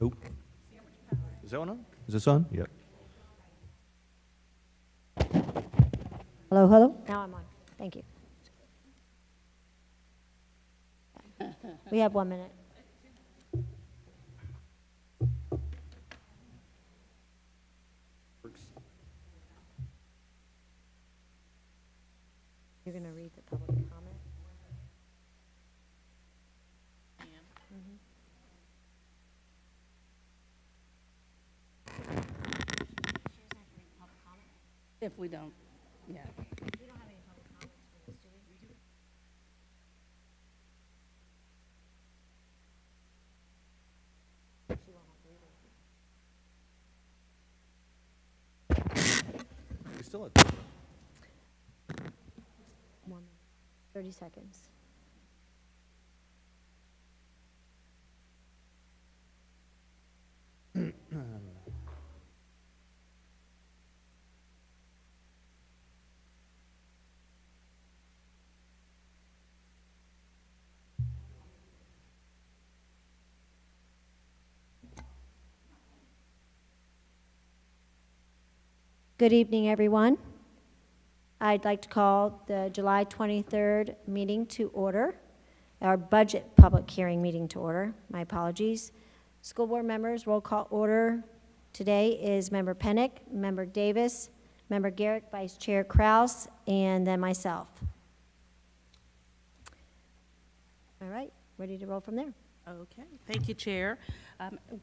Oop. Is that one on? Is this on? Yep. Hello, hello? Now I'm on. Thank you. We have 1 minute. You're going to read the public comment? If we don't, yeah. We don't have any public comments for this, do we? She won't have to read it. We still have 1 minute, 30 seconds. Good evening, everyone. I'd like to call the July 23rd meeting to order, our budget public hearing meeting to order. My apologies. School board members, roll call order. Today is Member Pennick, Member Davis, Member Garrick, Vice Chair Kraus, and then myself. All right, ready to roll from there. Okay, thank you, Chair.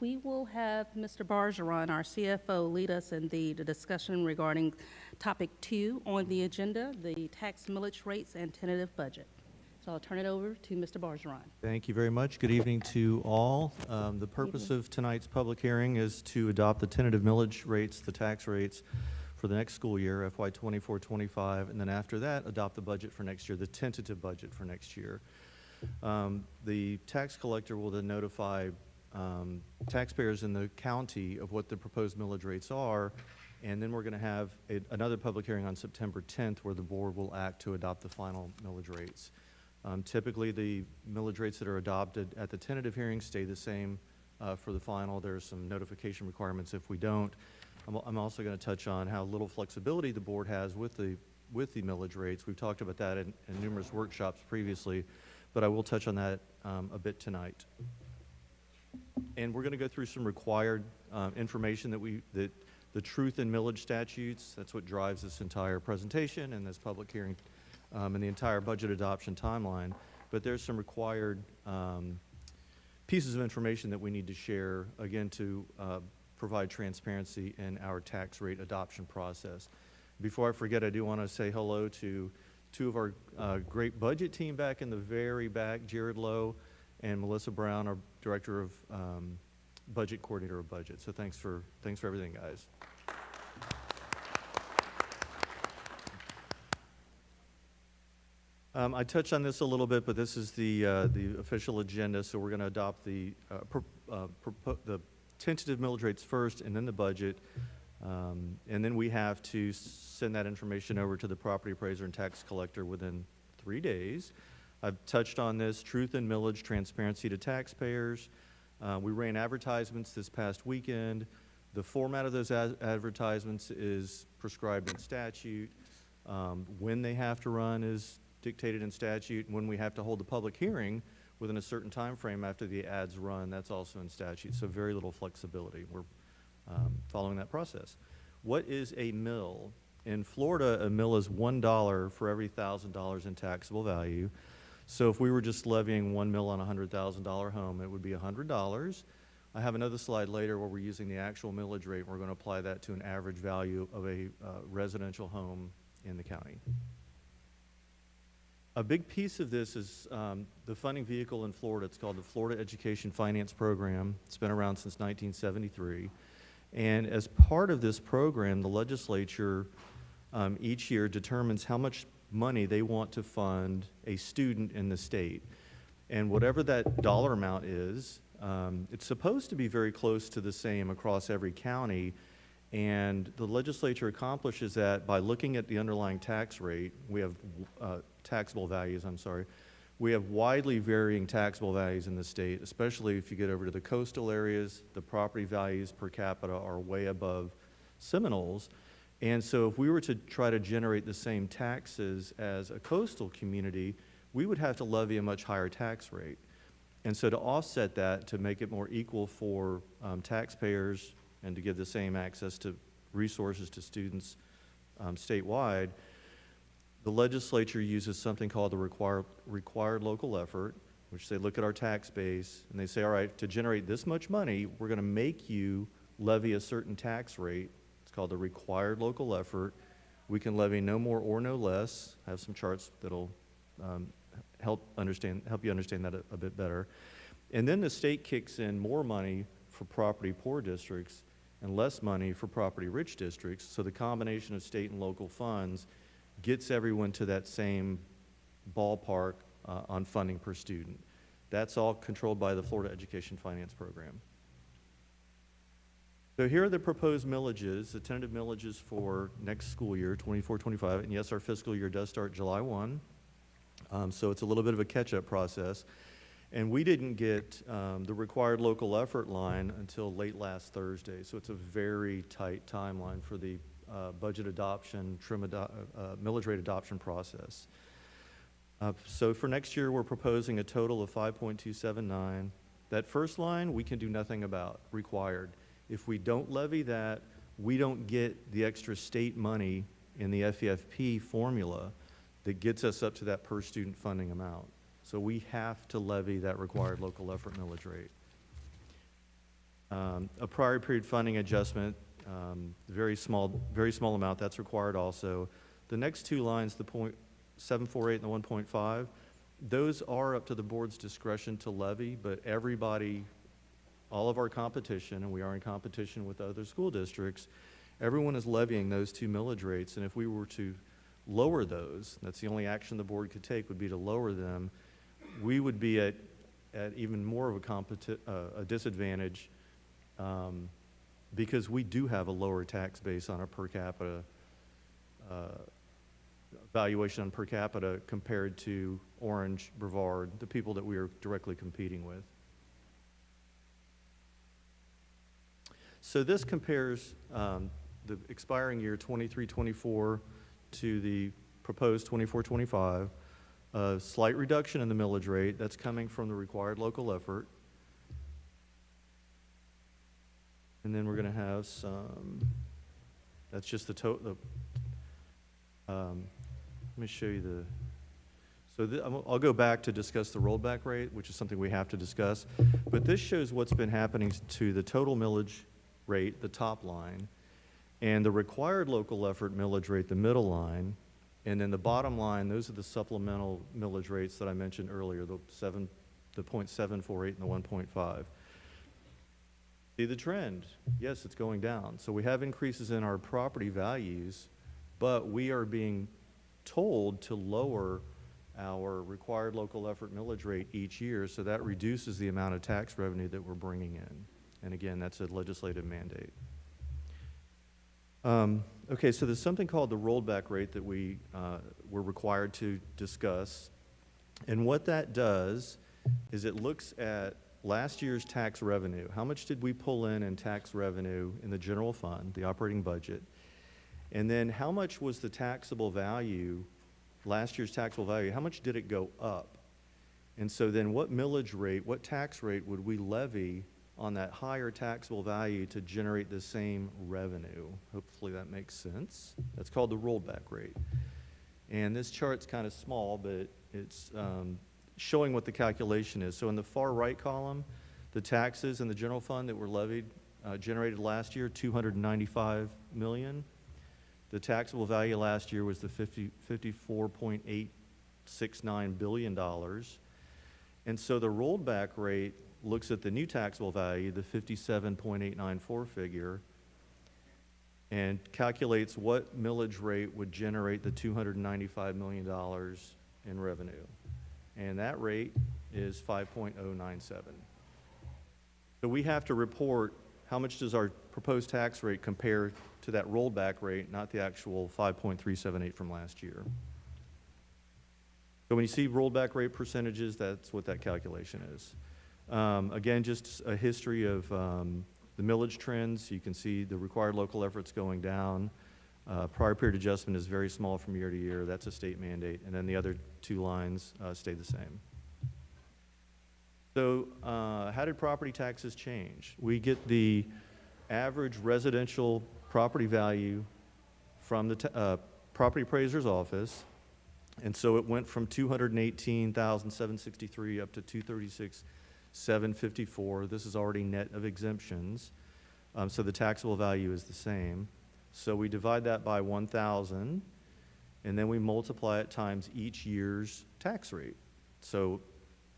We will have Mr. Bargeron, our CFO, lead us in the discussion regarding topic 2 on the agenda, the tax millage rates and tentative budget. So I'll turn it over to Mr. Bargeron. Thank you very much. Good evening to all. The purpose of tonight's public hearing is to adopt the tentative millage rates, the tax rates for the next school year, FY '24-25, and then after that, adopt the budget for next year, the tentative budget for next year. The tax collector will then notify taxpayers in the county of what the proposed millage rates are, and then we're going to have another public hearing on September 10th where the board will act to adopt the final millage rates. Typically, the millage rates that are adopted at the tentative hearing stay the same for the final. There's some notification requirements if we don't. I'm also going to touch on how little flexibility the board has with the millage rates. We've talked about that in numerous workshops previously, but I will touch on that a bit tonight. And we're going to go through some required information that the truth in millage statutes, that's what drives this entire presentation and this public hearing and the entire budget adoption timeline. But there's some required pieces of information that we need to share, again, to provide transparency in our tax rate adoption process. Before I forget, I do want to say hello to two of our great budget team back in the very back, Jared Lowe and Melissa Brown, our Director of Budget, Coordinator of Budget. So thanks for everything, guys. I touched on this a little bit, but this is the official agenda. So we're going to adopt the tentative millage rates first, and then the budget. And then we have to send that information over to the property appraiser and tax collector within 3 days. I've touched on this, truth in millage, transparency to taxpayers. We ran advertisements this past weekend. The format of those advertisements is prescribed in statute. When they have to run is dictated in statute. And when we have to hold the public hearing within a certain time frame after the ads run, that's also in statute. So very little flexibility. We're following that process. What is a mill? In Florida, a mill is $1 for every $1,000 in taxable value. So if we were just levying 1 mill on a $100,000 home, it would be $100. I have another slide later where we're using the actual millage rate. We're going to apply that to an average value of a residential home in the county. A big piece of this is the funding vehicle in Florida. It's called the Florida Education Finance Program. It's been around since 1973. And as part of this program, the legislature each year determines how much money they want to fund a student in the state. And whatever that dollar amount is, it's supposed to be very close to the same across every county. And the legislature accomplishes that by looking at the underlying tax rate. We have taxable values, I'm sorry. We have widely varying taxable values in the state, especially if you get over to the coastal areas. The property values per capita are way above Seminole's. And so if we were to try to generate the same taxes as a coastal community, we would have to levy a much higher tax rate. And so to offset that, to make it more equal for taxpayers and to give the same access to resources to students statewide, the legislature uses something called the required local effort, which they look at our tax base and they say, all right, to generate this much money, we're going to make you levy a certain tax rate. It's called the required local effort. We can levy no more or no less. I have some charts that'll help you understand that a bit better. And then the state kicks in more money for property poor districts and less money for property rich districts. So the combination of state and local funds gets everyone to that same ballpark on funding per student. That's all controlled by the Florida Education Finance Program. So here are the proposed millages, the tentative millages for next school year, 24-25. And yes, our fiscal year does start July 1. So it's a little bit of a catch-up process. And we didn't get the required local effort line until late last Thursday. So it's a very tight timeline for the budget adoption, millage rate adoption process. So for next year, we're proposing a total of 5.279. That first line, we can do nothing about, required. If we don't levy that, we don't get the extra state money in the FEFP formula that gets us up to that per student funding amount. So we have to levy that required local effort millage rate. A prior period funding adjustment, very small amount, that's required also. The next two lines, the 0.748 and the 1.5, those are up to the board's discretion to levy, but everybody, all of our competition, and we are in competition with other school districts, everyone is levying those two millage rates, and if we were to lower those, that's the only action the board could take would be to lower them, we would be at even more of a disadvantage because we do have a lower tax base on a per capita valuation on per capita compared to Orange, Brevard, the people that we are directly competing with. So this compares the expiring year 23-24 to the proposed 24-25. A slight reduction in the millage rate, that's coming from the required local effort. And then we're going to have some, that's just the total, let me show you I'll go back to discuss the rollback rate, which is something we have to discuss. But this shows what's been happening to the total millage rate, the top line, and the required local effort millage rate, the middle line, and then the bottom line, those are the supplemental millage rates that I mentioned earlier, the 0.748 and the 1.5. See the trend? Yes, it's going down. So we have increases in our property values, but we are being told to lower our required local effort millage rate each year, so that reduces the amount of tax revenue that we're bringing in. And again, that's a legislative mandate. Okay, so there's something called the rollback rate that we're required to discuss. And what that does is it looks at last year's tax revenue. How much did we pull in tax revenue in the general fund, the operating budget? And then how much was the taxable value, last year's taxable value, how much did it go up? And so then what millage rate, what tax rate would we levy on that higher taxable value to generate the same revenue? Hopefully that makes sense. That's called the rollback rate. And this chart's kind of small, but it's showing what the calculation is. So in the far right column, the taxes in the general fund that were levied, generated last year, $295 million. The taxable value last year was the $54.869 billion. And so the rollback rate looks at the new taxable value, the 57.894 figure, and calculates what millage rate would generate the $295 million in revenue. And that rate is 5.097. So we have to report how much does our proposed tax rate compare to that rollback rate, not the actual 5.378 from last year. So when you see rollback rate percentages, that's what that calculation is. Again, just a history of the millage trends. You can see the required local efforts going down. Prior period adjustment is very small from year to year. That's a state mandate. And then the other two lines stay the same. So how did property taxes change? We get the average residential property value from the property appraiser's office. And so it went from $218,763 up to $236,754. This is already net of exemptions. So the taxable value is the same. So we divide that by 1,000, and then we multiply it times each year's tax rate. So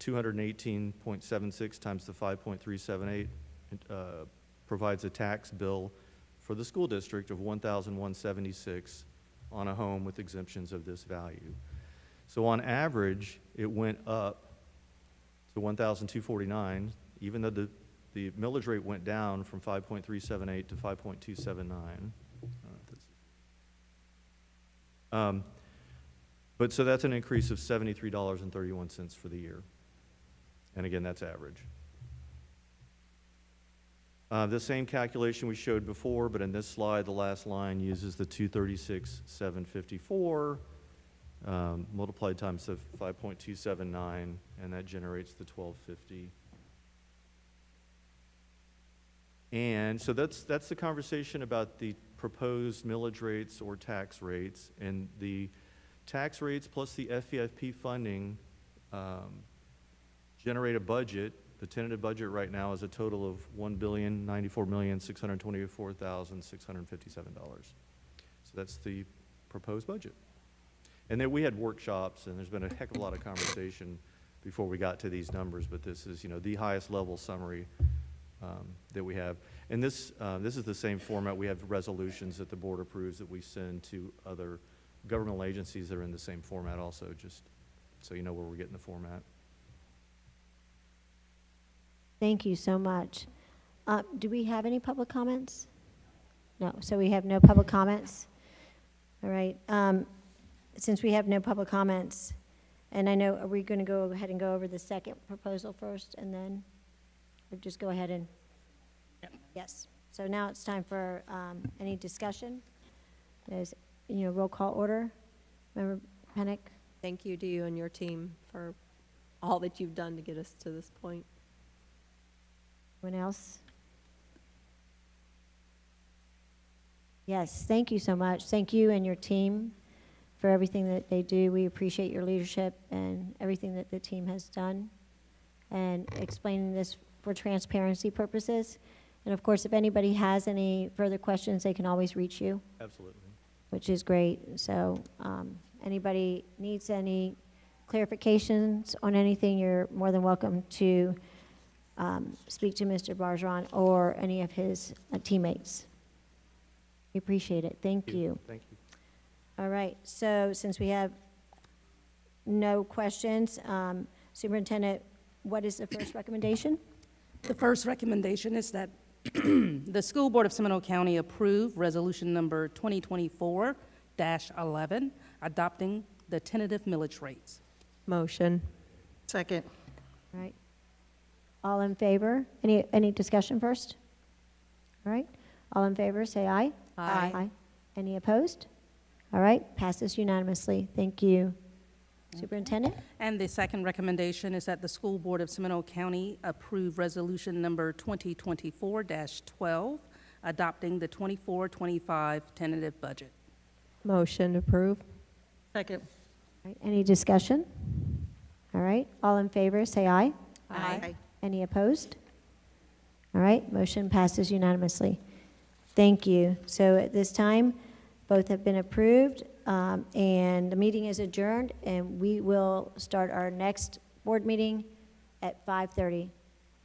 218.76 times the 5.378 provides a tax bill for the school district of $1,176 on a home with exemptions of this value. So on average, it went up to $1,249, even though the millage rate went down from 5.378 to 5.279. But so that's an increase of $73.31 for the year. And again, that's average. The same calculation we showed before, but in this slide, the last line uses the 236,754 multiplied times the 5.279, and that generates the 1250. And so that's the conversation about the proposed millage rates or tax rates, and the tax rates plus the FEFP funding generate a budget. The tentative budget right now is a total of $1,094,624,657. So that's the proposed budget. And then we had workshops, and there's been a heck of a lot of conversation before we got to these numbers, but this is, the highest level summary that we have. And this is the same format. We have resolutions that the board approves that we send to other governmental agencies that are in the same format also, just so you know where we're getting the format. Thank you so much. Do we have any public comments? No, so we have no public comments. All right. Since we have no public comments, and I know, are we going to go ahead and go over the second proposal first, and then or just go ahead and? Yep. Yes. So now it's time for any discussion. There's, roll call order. Member Pennick? Thank you to you and your team for all that you've done to get us to this point. Anyone else? Yes, thank you so much. Thank you and your team for everything that they do. We appreciate your leadership and everything that the team has done and explaining this for transparency purposes. And of course, if anybody has any further questions, they can always reach you. Absolutely. Which is great. So anybody needs any clarifications on anything, you're more than welcome to speak to Mr. Bargeron or any of his teammates. We appreciate it. Thank you. Thank you. All right, so since we have no questions, Superintendent, what is the first recommendation? The first recommendation is that the School Board of Seminole County approve Resolution Number 2024-11, adopting the tentative millage rates. Motion. Second. All right. All in favor? Any discussion first? All right. All in favor, say aye. Aye. Aye. Any opposed? All right, passes unanimously. Thank you. Superintendent? And the second recommendation is that the School Board of Seminole County approve Resolution Number 2024-12, adopting the 24-25 tentative budget. Motion approved. Second. All right, any discussion? All right, all in favor, say aye. Aye. Any opposed? All right, motion passes unanimously. Thank you. So at this time, both have been approved, and the meeting is adjourned, and we will start our next board meeting at 5:30.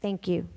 Thank you.